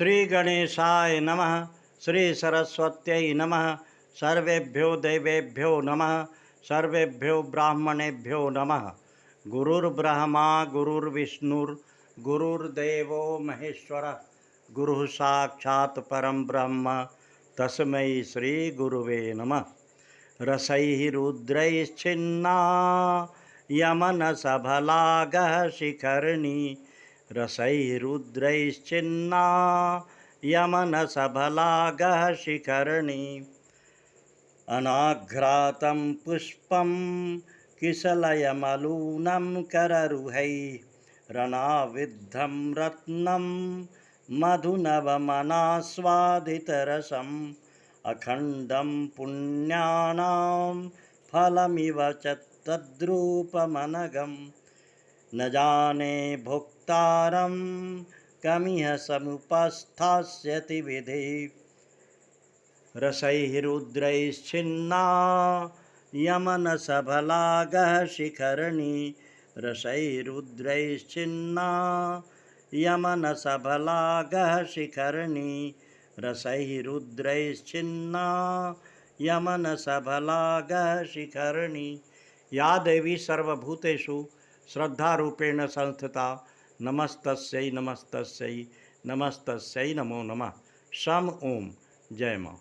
श्री गणेशाय नमः। श्री सरस्वत्यै नमः। सर्वेभ्यो देवेभ्यो नमः। सर्वेभ्यो ब्राह्मणेभ्यो नमः। गुरुर्ब्रह्मा गुरुर्विष्णुर्गुरुर्देवो महेश्वरः। गुरुः साक्षात् परं ब्रह्म तस्मै श्री गुरुवे नमः। रसैः रुद्रैश्छिन्ना यमनसभलागः शिखर्णी। रसैरुद्रैश्चिन्ना यमनसभलागः शिखर्णी। अनाघ्रातं पुष्पं किशलयमलूनं कररुहैः। रणाविद्धं रत्नं मधुनवमनास्वादितरसम्। अखण्डं पुण्यानां फलमिव च तद्रूपमनघम्। न जाने भोक्तारं कमिह समुपस्थास्यति विधि। रसैरुद्रैश्छिन्ना यमनसभलागः शिखर्णी। रसैरुद्रैश्छिन्ना यमनसभलागः शिखर्णी। रसैरुद्रैश्छिन्ना यमनसभलागः शिखर्णी। या देवी सर्वभूतेषु श्रद्धारूपेण संस्थिता नमस्तस्यै नमस्तस्यै नमस्तस्यै नमो नमः। शम ओम। जय माँ।